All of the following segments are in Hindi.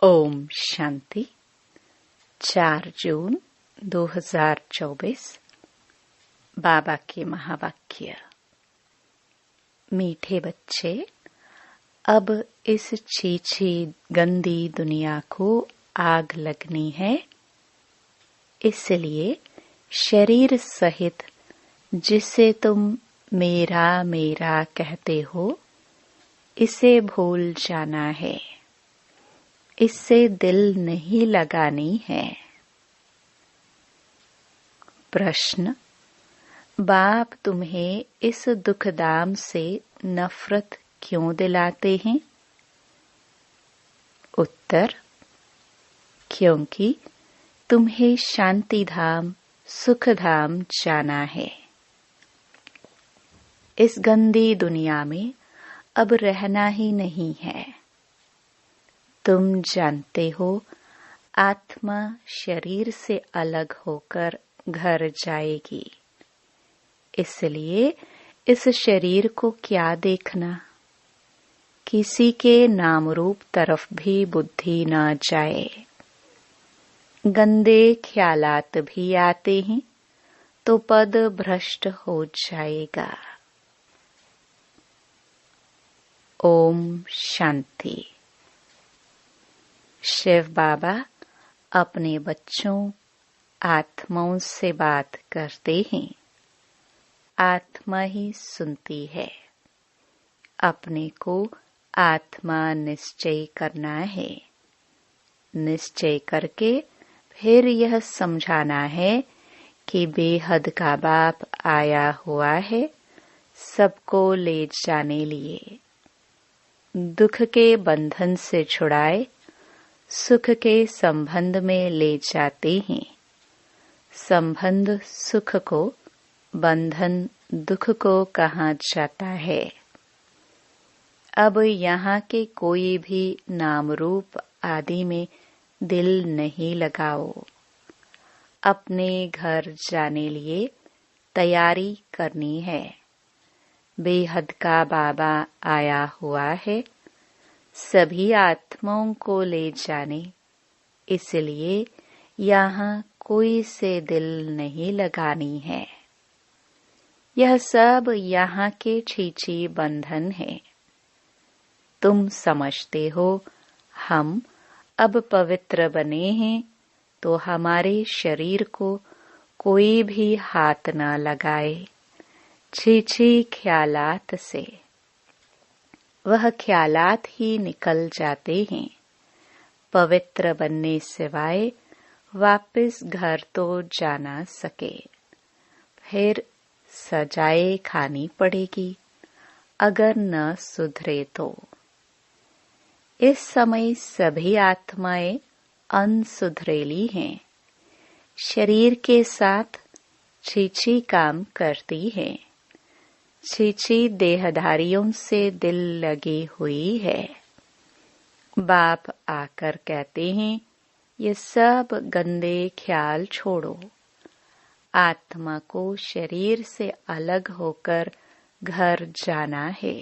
ओम शांति। 4 जून 2024। बाबा के महावाक्य। मीठे बच्चे, अब इस छीछी गंदी दुनिया को आग लगनी है, इसलिए शरीर सहित जिसे तुम मेरा मेरा कहते हो, इसे भूल जाना है। इससे दिल नहीं लगानी है। प्रश्न: बाप तुम्हें इस दुखदाम से नफरत क्यों दिलाते हैं? उत्तर: क्योंकि तुम्हें शांति धाम सुख धाम जाना है। इस गंदी दुनिया में अब रहना ही नहीं है। तुम जानते हो, आत्मा शरीर से अलग होकर घर जाएगी, इसलिए इस शरीर को क्या देखना। किसी के नाम रूप तरफ भी बुद्धि न जाए। गंदे ख्यालात भी आते हैं तो पद भ्रष्ट हो जाएगा। ओम शांति। शिव बाबा अपने बच्चों आत्माओं से बात करते हैं। आत्मा ही सुनती है। अपने को आत्मा निश्चय करना है। निश्चय करके फिर यह समझाना है कि बेहद का बाप आया हुआ है सबको ले जाने लिए। दुख के बंधन से छुड़ाए सुख के संबंध में ले जाते हैं। संबंध सुख को, बंधन दुख को कहा जाता है। अब यहाँ के कोई भी नाम रूप आदि में दिल नहीं लगाओ। अपने घर जाने लिए तैयारी करनी है। बेहद का बाबा आया हुआ है सभी आत्माओं को ले जाने, इसलिए यहाँ कोई से दिल नहीं लगानी है। यह सब यहाँ के छीछी बंधन है। तुम समझते हो हम अब पवित्र बने हैं तो हमारे शरीर को कोई भी हाथ न लगाए। छीछी ख्यालात से वह ख्यालात ही निकल जाते हैं। पवित्र बनने सिवाय वापस घर तो जा ना सके। फिर सजाए खानी पड़ेगी अगर न सुधरे तो। इस समय सभी आत्माएं अनसुधरेली हैं। शरीर के साथ छीछी काम करती हैं। छीछी देहधारियों से दिल लगी हुई है। बाप आकर कहते हैं, ये सब गंदे ख्याल छोड़ो। आत्मा को शरीर से अलग होकर घर जाना है।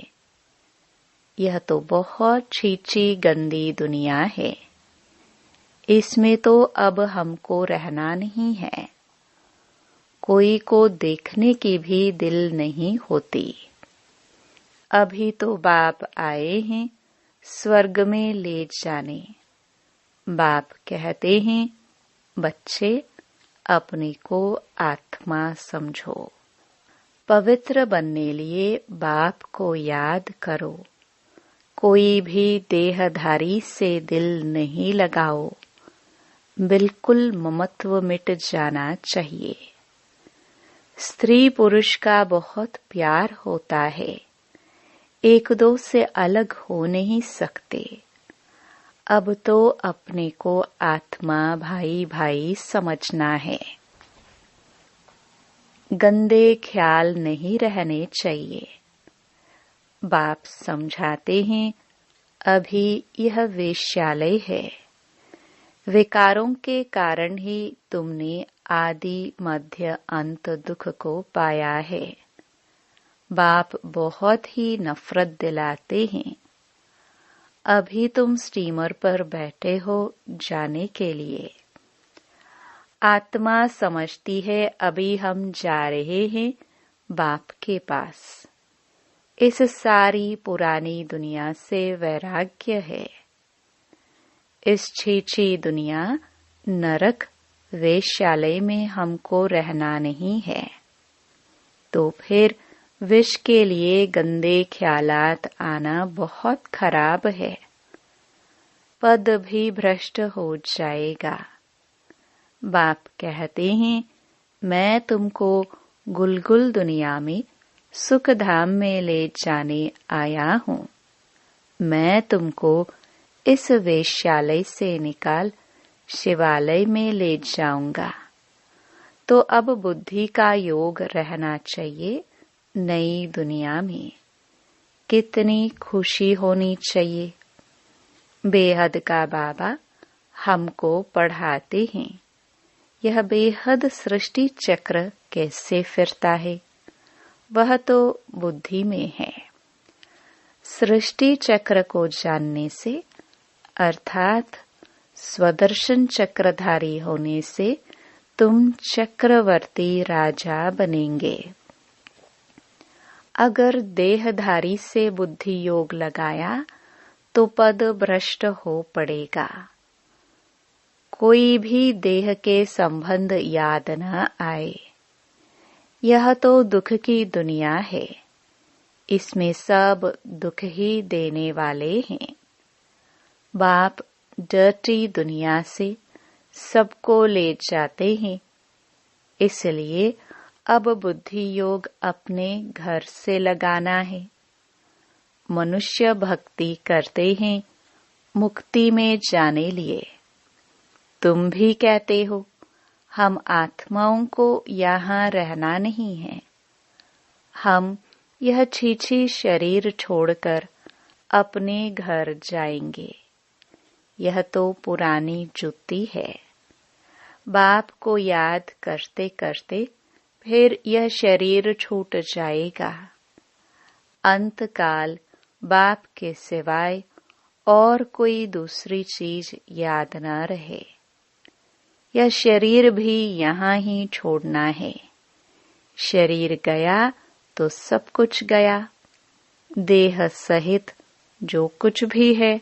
यह तो बहुत छीछी गंदी दुनिया है। इसमें तो अब हमको रहना नहीं है। कोई को देखने की भी दिल नहीं होती। अभी तो बाप आए हैं स्वर्ग में ले जाने। बाप कहते हैं, बच्चे अपने को आत्मा समझो। पवित्र बनने लिए बाप को याद करो। कोई भी देहधारी से दिल नहीं लगाओ। बिल्कुल ममत्व मिट जाना चाहिए। स्त्री पुरुष का बहुत प्यार होता है। एक दो से अलग हो नहीं सकते। अब तो अपने को आत्मा भाई भाई समझना है। गंदे ख्याल नहीं रहने चाहिए। बाप समझाते हैं, अभी यह वेश्यालय है। विकारों के कारण ही तुमने आदि मध्य अंत दुख को पाया है। बाप बहुत ही नफरत दिलाते हैं। अभी तुम स्टीमर पर बैठे हो जाने के लिए। आत्मा समझती है अभी हम जा रहे हैं बाप के पास। इस सारी पुरानी दुनिया से वैराग्य है। इस छीछी दुनिया नरक वेश्यालय में हमको रहना नहीं है। तो फिर विष के लिए गंदे ख्यालात आना बहुत खराब है। पद भी भ्रष्ट हो जाएगा। बाप कहते हैं मैं तुमको गुलगुल दुनिया में सुख धाम में ले जाने आया हूँ। मैं तुमको इस वेश्यालय से निकाल शिवालय में ले जाऊंगा। तो अब बुद्धि का योग रहना चाहिए नई दुनिया में। कितनी खुशी होनी चाहिए। बेहद का बाबा हमको पढ़ाते हैं यह बेहद सृष्टि चक्र कैसे फिरता है, वह तो बुद्धि में है। सृष्टि चक्र को जानने से अर्थात स्वदर्शन चक्रधारी होने से तुम चक्रवर्ती राजा बनेंगे। अगर देहधारी से बुद्धि योग लगाया तो पद भ्रष्ट हो पड़ेगा। कोई भी देह के संबंध याद न आए। यह तो दुख की दुनिया है। इसमें सब दुख ही देने वाले हैं। बाप डर्टी दुनिया से सबको ले जाते हैं। इसलिए अब बुद्धि योग अपने घर से लगाना है। मनुष्य भक्ति करते हैं मुक्ति में जाने लिए। तुम भी कहते हो हम आत्माओं को यहाँ रहना नहीं है। हम यह छीछी शरीर छोड़कर अपने घर जाएंगे। यह तो पुरानी जुत्ती है। बाप को याद करते करते फिर यह शरीर छूट जाएगा। अंतकाल बाप के सिवाय और कोई दूसरी चीज याद न रहे। यह शरीर भी यहाँ ही छोड़ना है। शरीर गया तो सब कुछ गया। देह सहित जो कुछ भी है,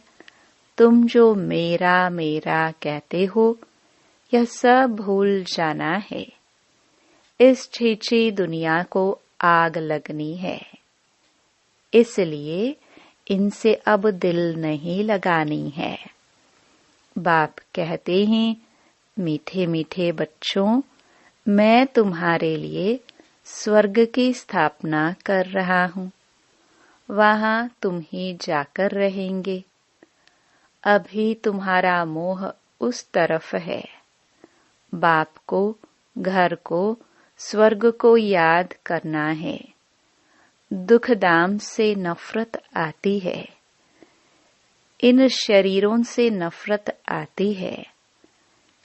तुम जो मेरा मेरा कहते हो, यह सब भूल जाना है। इस छीछी दुनिया को आग लगनी है। इसलिए इनसे अब दिल नहीं लगानी है। बाप कहते हैं मीठे मीठे बच्चों, मैं तुम्हारे लिए स्वर्ग की स्थापना कर रहा हूँ। वहाँ तुम ही जाकर रहेंगे। अभी तुम्हारा मोह उस तरफ है। बाप को, घर को, स्वर्ग को याद करना है। दुख दाम से नफरत आती है। इन शरीरों से नफरत आती है।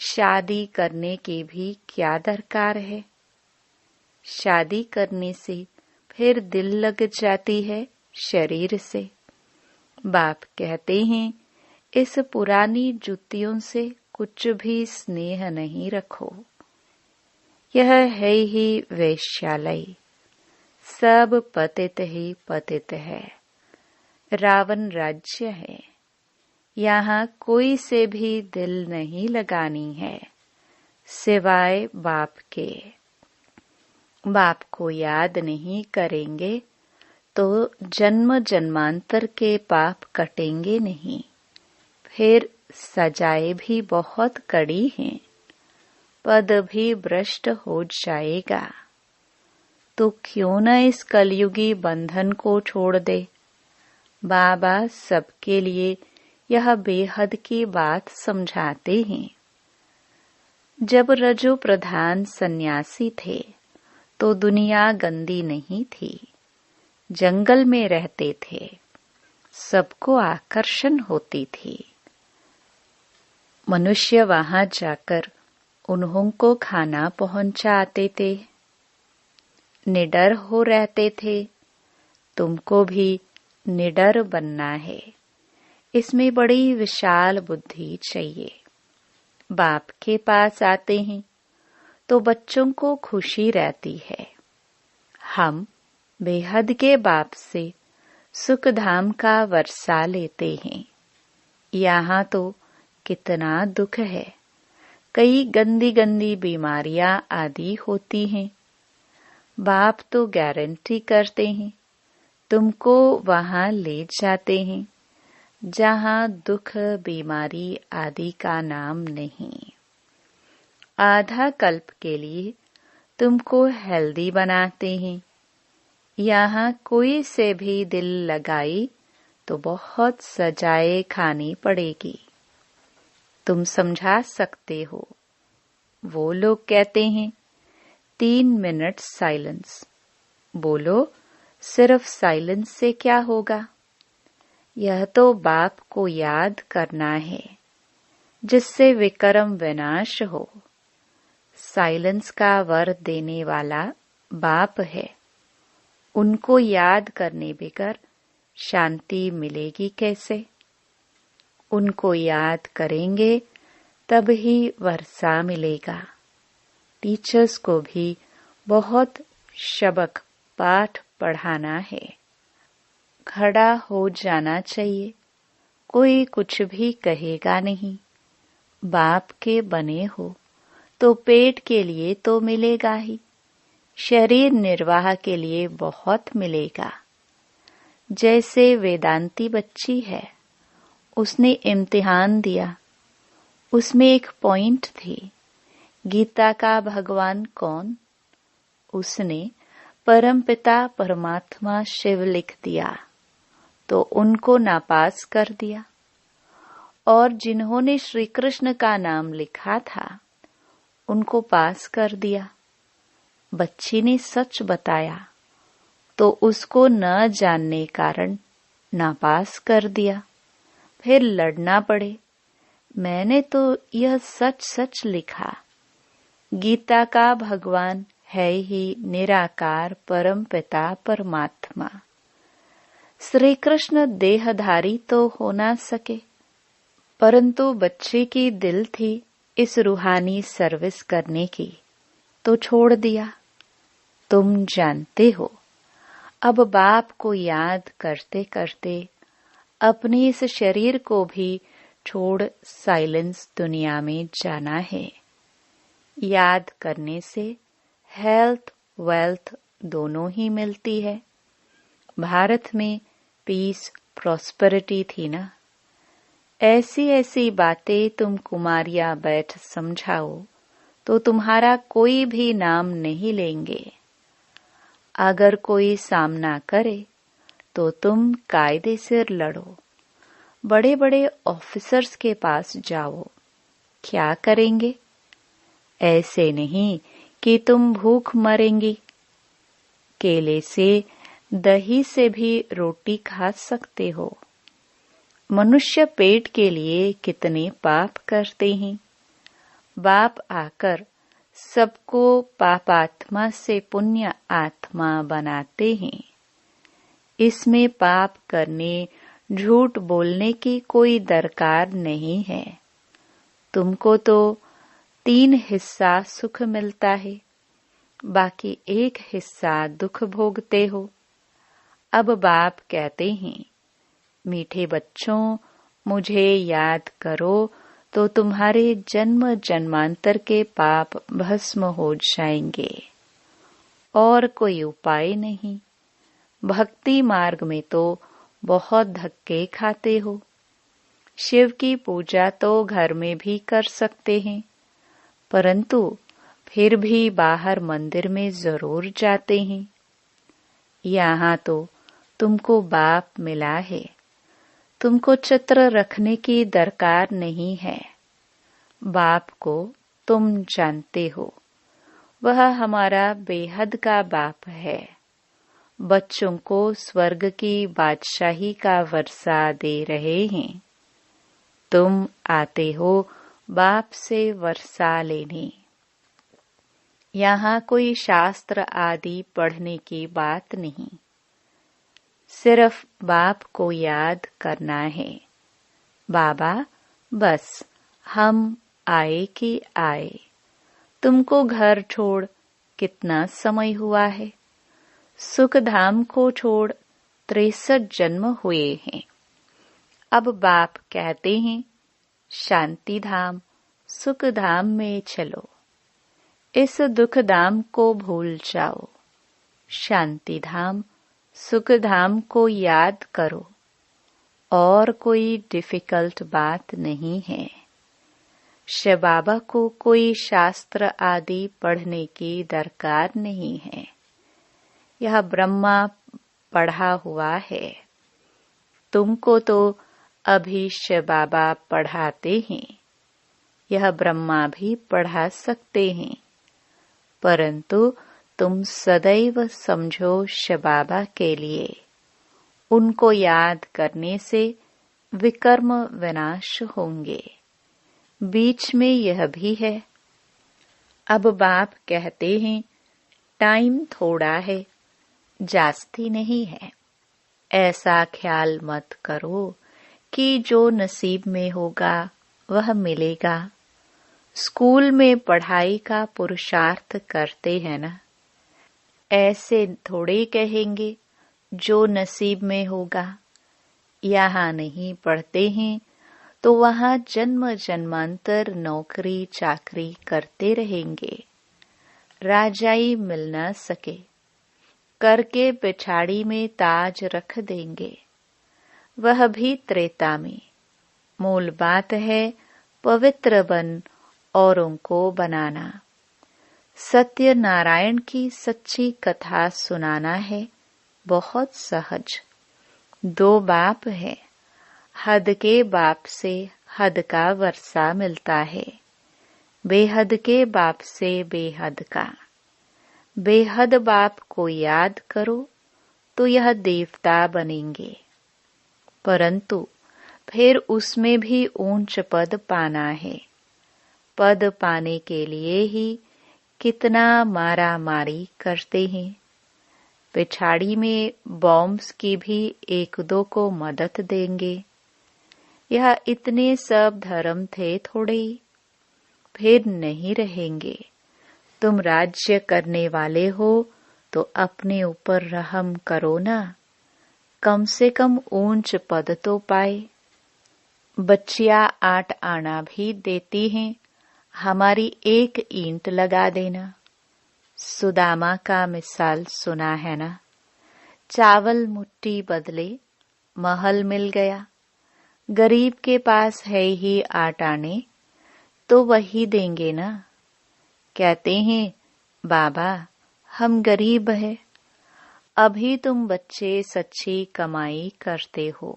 शादी करने की भी क्या दरकार है। शादी करने से फिर दिल लग जाती है शरीर से। बाप कहते हैं इस पुरानी जुतियों से कुछ भी स्नेह नहीं रखो। यह है ही वेश्यालय। सब पतित ही पतित है। रावण राज्य है। यहाँ कोई से भी दिल नहीं लगानी है सिवाय बाप के। बाप को याद नहीं करेंगे तो जन्म जन्मांतर के पाप कटेंगे नहीं। फिर सजाएं भी बहुत कड़ी हैं। पद भी भ्रष्ट हो जाएगा। तो क्यों न इस कलयुगी बंधन को छोड़ दे। बाबा सबके लिए यह बेहद की बात समझाते हैं। जब रजो प्रधान सन्यासी थे तो दुनिया गंदी नहीं थी। जंगल में रहते थे। सबको आकर्षण होती थी। मनुष्य वहां जाकर उन्हों को खाना पहुंचाते थे। निडर हो रहते थे। तुमको भी निडर बनना है। इसमें बड़ी विशाल बुद्धि चाहिए। बाप के पास आते हैं तो बच्चों को खुशी रहती है। हम बेहद के बाप से सुख धाम का वर्षा लेते हैं। यहाँ तो कितना दुख है, कई गंदी गंदी बीमारियां आदि होती हैं। बाप तो गारंटी करते हैं, तुमको वहां ले जाते हैं जहां दुख बीमारी आदि का नाम नहीं। आधा कल्प के लिए तुमको हेल्दी बनाते हैं। यहाँ कोई से भी दिल लगाई तो बहुत सजाए खानी पड़ेगी। तुम समझा सकते हो। वो लोग कहते हैं 3 मिनट साइलेंस। बोलो सिर्फ साइलेंस से क्या होगा? यह तो बाप को याद करना है जिससे विक्रम विनाश हो। साइलेंस का वर देने वाला बाप है। उनको याद करने बगैर शांति मिलेगी कैसे? उनको याद करेंगे तब ही वर्षा मिलेगा। टीचर्स को भी बहुत सबक पाठ पढ़ाना है। खड़ा हो जाना चाहिए, कोई कुछ भी कहेगा नहीं। बाप के बने हो तो पेट के लिए तो मिलेगा ही, शरीर निर्वाह के लिए बहुत मिलेगा। जैसे वेदांती बच्ची है, उसने इम्तिहान दिया, उसमें एक पॉइंट थी, गीता का भगवान कौन? उसने परमपिता परमात्मा शिव लिख दिया तो उनको नापास कर दिया। और जिन्होंने श्री कृष्ण का नाम लिखा था उनको पास कर दिया। बच्ची ने सच बताया तो उसको न जानने कारण नापास कर दिया। फिर लड़ना पड़े, मैंने तो यह सच सच लिखा। गीता का भगवान है ही निराकार परम पिता परमात्मा। श्री कृष्ण देहधारी तो हो ना सके, परंतु बच्चे की दिल थी इस रूहानी सर्विस करने की, तो छोड़ दिया। तुम जानते हो, अब बाप को याद करते करते अपने इस शरीर को भी छोड़ साइलेंस दुनिया में जाना है। याद करने से हेल्थ वेल्थ दोनों ही मिलती है। भारत में पीस प्रॉस्पेरिटी थी ना। ऐसी ऐसी बातें तुम कुमारियां बैठ समझाओ तो तुम्हारा कोई भी नाम नहीं लेंगे। अगर कोई सामना करे तो तुम कायदे से लड़ो। बड़े बड़े ऑफिसर्स के पास जाओ, क्या करेंगे? ऐसे नहीं कि तुम भूख मरेंगी। केले से दही से भी रोटी खा सकते हो। मनुष्य पेट के लिए कितने पाप करते हैं। बाप आकर सबको पापात्मा से पुण्य आत्मा बनाते हैं। इसमें पाप करने, झूठ बोलने की कोई दरकार नहीं है। तुमको तो 3 हिस्सा सुख मिलता है, बाकी 1 हिस्सा दुख भोगते हो। अब बाप कहते हैं, मीठे बच्चों, मुझे याद करो तो तुम्हारे जन्म जन्मांतर के पाप भस्म हो जाएंगे। और कोई उपाय नहीं। भक्ति मार्ग में तो बहुत धक्के खाते हो। शिव की पूजा तो घर में भी कर सकते हैं, परंतु फिर भी बाहर मंदिर में जरूर जाते हैं। यहाँ तो तुमको बाप मिला है, तुमको चित्र रखने की दरकार नहीं है। बाप को तुम जानते हो, वह हमारा बेहद का बाप है। बच्चों को स्वर्ग की बादशाही का वर्षा दे रहे हैं। तुम आते हो बाप से वर्षा लेने। यहाँ कोई शास्त्र आदि पढ़ने की बात नहीं, सिर्फ बाप को याद करना है। बाबा बस हम आए कि आए, तुमको घर छोड़ कितना समय हुआ है। सुख धाम को छोड़ 63 जन्म हुए हैं। अब बाप कहते हैं शांति धाम सुख धाम में चलो, इस दुख धाम को भूल जाओ, शांति धाम सुख धाम को याद करो। और कोई डिफिकल्ट बात नहीं है। शिव बाबा को कोई शास्त्र आदि पढ़ने की दरकार नहीं है। यह ब्रह्मा पढ़ा हुआ है। तुमको तो अभी शिव बाबा पढ़ाते हैं। यह ब्रह्मा भी पढ़ा सकते हैं, परंतु तुम सदैव समझो शिव बाबा के लिए। उनको याद करने से विकर्म विनाश होंगे। बीच में यह भी है। अब बाप कहते हैं टाइम थोड़ा है, जास्ती नहीं है। ऐसा ख्याल मत करो कि जो नसीब में होगा वह मिलेगा। स्कूल में पढ़ाई का पुरुषार्थ करते हैं ना, ऐसे थोड़े कहेंगे जो नसीब में होगा। यहाँ नहीं पढ़ते हैं तो वहाँ जन्म जन्मांतर नौकरी चाकरी करते रहेंगे, राजाई मिल न सके, करके पिछाड़ी में ताज रख देंगे, वह भी त्रेता में। मूल बात है पवित्र बन औरों को बनाना। सत्य नारायण की सच्ची कथा सुनाना है, बहुत सहज। 2 बाप है। हद के बाप से हद का वर्षा मिलता है, बेहद के बाप से बेहद का। बेहद बाप को याद करो तो यह देवता बनेंगे, परंतु फिर उसमें भी ऊंच पद पाना है। पद पाने के लिए ही कितना मारा मारी करते हैं। पिछाड़ी में बॉम्ब्स की भी 1-2 को मदद देंगे। यह इतने सब धर्म थे थोड़े ही, फिर नहीं रहेंगे। तुम राज्य करने वाले हो तो अपने ऊपर रहम करो ना, कम से कम ऊंच पद तो पाए। बच्चियां 8 आना भी देती हैं, हमारी 1 ईंट लगा देना। सुदामा का मिसाल सुना है ना। चावल मुट्ठी बदले महल मिल गया। गरीब के पास है ही 8 आने तो वही देंगे ना। कहते हैं बाबा हम गरीब है। अभी तुम बच्चे सच्ची कमाई करते हो।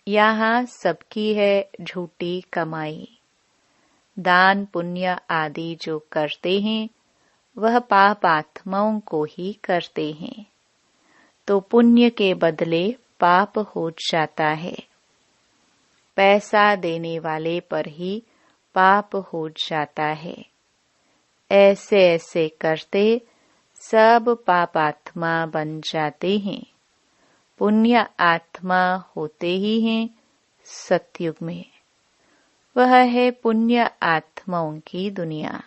यहाँ सबकी है झूठी कमाई। दान पुण्य आदि जो करते हैं वह पाप आत्माओं को ही करते हैं, तो पुण्य के बदले पाप हो जाता है। पैसा देने वाले पर ही पाप हो जाता है। ऐसे ऐसे करते सब पाप आत्मा बन जाते हैं। पुण्य आत्मा होते ही हैं सतयुग में। वह है पुण्य आत्माओं की दुनिया।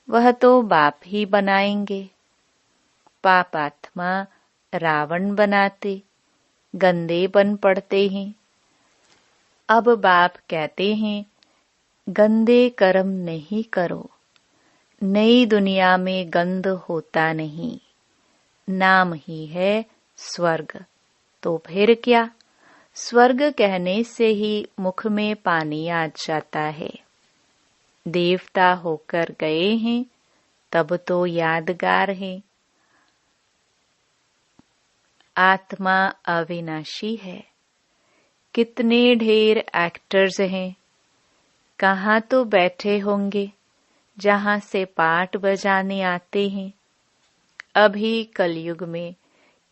वह तो बाप ही बनाएंगे। पाप आत्मा रावण बनाते, गंदे बन पड़ते हैं। अब बाप कहते हैं गंदे कर्म नहीं करो। नई दुनिया में गंध होता नहीं, नाम ही है स्वर्ग। तो फिर क्या, स्वर्ग कहने से ही मुख में पानी आ जाता है। देवता होकर गए हैं तब तो यादगार है। आत्मा अविनाशी है। कितने ढेर एक्टर्स हैं। कहाँ तो बैठे होंगे जहाँ से पाट बजाने आते हैं। अभी कलयुग में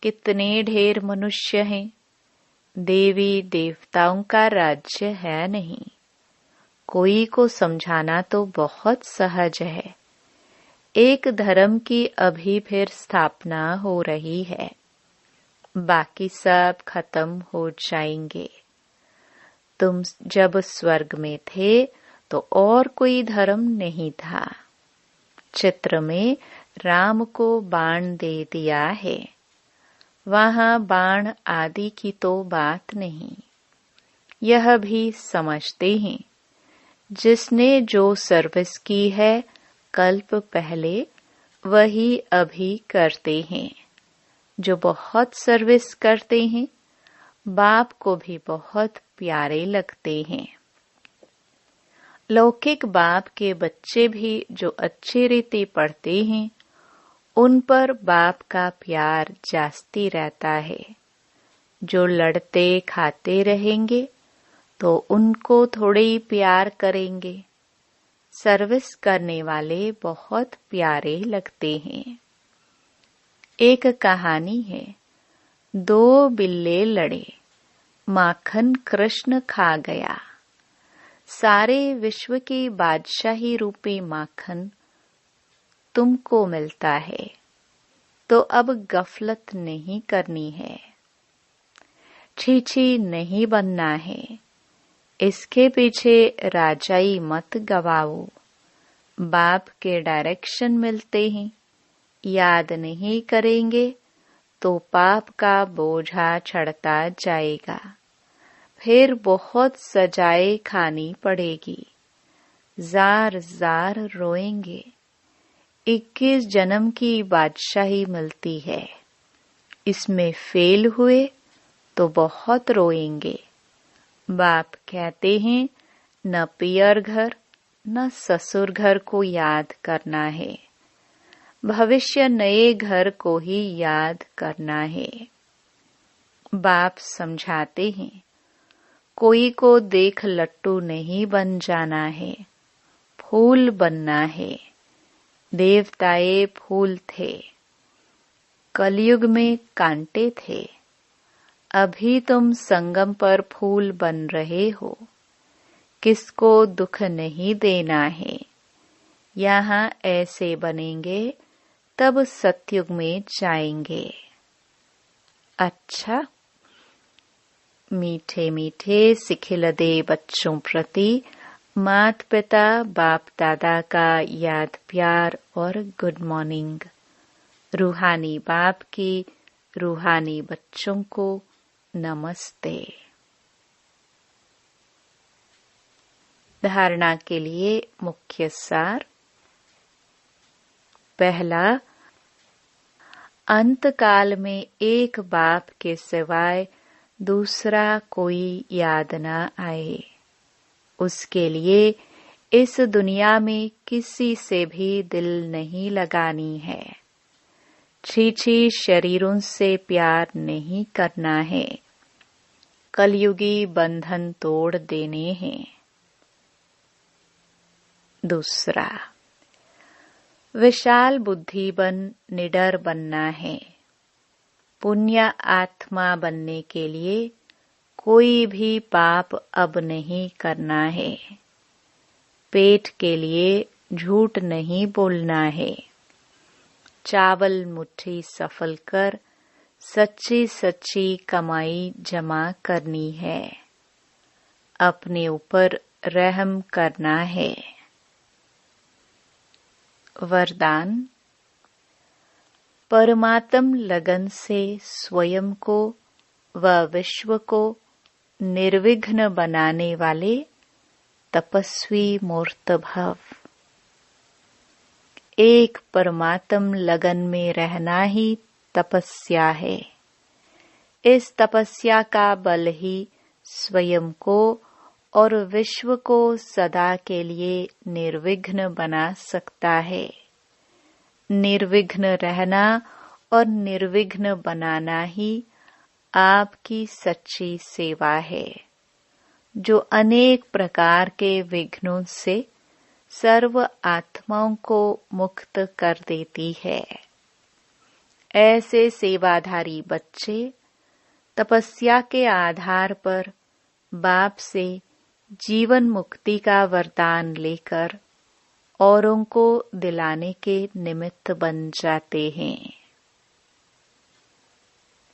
कितने ढेर मनुष्य हैं। देवी देवताओं का राज्य है नहीं। कोई को समझाना तो बहुत सहज है। एक धर्म की अभी फिर स्थापना हो रही है, बाकी सब खत्म हो जाएंगे। तुम जब स्वर्ग में थे तो और कोई धर्म नहीं था। चित्र में राम को बाण दे दिया है, वहां बाण आदि की तो बात नहीं। यह भी समझते हैं जिसने जो सर्विस की है कल्प पहले वही अभी करते हैं। जो बहुत सर्विस करते हैं बाप को भी बहुत प्यारे लगते हैं। लौकिक बाप के बच्चे भी जो अच्छी रीति पढ़ते हैं उन पर बाप का प्यार जास्ती रहता है। जो लड़ते खाते रहेंगे तो उनको थोड़े ही प्यार करेंगे। सर्विस करने वाले बहुत प्यारे लगते हैं। एक कहानी है, दो बिल्ले लड़े, माखन कृष्ण खा गया। सारे विश्व की बादशाही रूपी माखन तुमको मिलता है, तो अब गफलत नहीं करनी है, छीछी नहीं बनना है। इसके पीछे राजाई मत गवाओ। बाप के डायरेक्शन मिलते हैं, याद नहीं करेंगे तो पाप का बोझा चढ़ता जाएगा। फिर बहुत सजाए खानी पड़ेगी, जार जार रोएंगे। 21 जन्म की बादशाही मिलती है, इसमें फेल हुए तो बहुत रोएंगे। बाप कहते हैं न पियर घर न ससुर घर को याद करना है, भविष्य नए घर को ही याद करना है। बाप समझाते हैं कोई को देख लट्टू नहीं बन जाना है, फूल बनना है। देवताए फूल थे, कलयुग में कांटे थे। अभी तुम संगम पर फूल बन रहे हो, किसको दुख नहीं देना है। यहाँ ऐसे बनेंगे तब सतयुग में जाएंगे। अच्छा, मीठे मीठे सिखिलदे बच्चों प्रति माता पिता बाप दादा का याद प्यार और गुड मॉर्निंग। रूहानी बाप की रूहानी बच्चों को नमस्ते। धारणा के लिए मुख्य सार। पहला, अंत काल में एक बाप के सिवाय दूसरा कोई याद न आए, उसके लिए इस दुनिया में किसी से भी दिल नहीं लगानी है। छीछी शरीरों से प्यार नहीं करना है, कलयुगी बंधन तोड़ देने हैं। दूसरा, विशाल बुद्धि बन निडर बनना है। पुण्य आत्मा बनने के लिए कोई भी पाप अब नहीं करना है। पेट के लिए झूठ नहीं बोलना है। चावल मुट्ठी सफल कर सच्ची सच्ची कमाई जमा करनी है। अपने ऊपर रहम करना है। वरदान, परमात्म लगन से स्वयं को व विश्व को निर्विघ्न बनाने वाले तपस्वी मूर्त भव। एक परमात्म लगन में रहना ही तपस्या है। इस तपस्या का बल ही स्वयं को और विश्व को सदा के लिए निर्विघ्न बना सकता है। निर्विघ्न रहना और निर्विघ्न बनाना ही आपकी सच्ची सेवा है, जो अनेक प्रकार के विघ्नों से सर्व आत्माओं को मुक्त कर देती है। ऐसे सेवाधारी बच्चे तपस्या के आधार पर बाप से जीवन मुक्ति का वरदान लेकर औरों को दिलाने के निमित्त बन जाते हैं।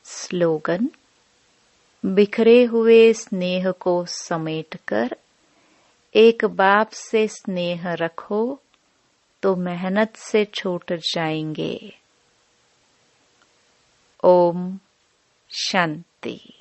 स्लोगन, बिखरे हुए स्नेह को समेटकर एक बाप से स्नेह रखो तो मेहनत से छूट जाएंगे। ओम शांति।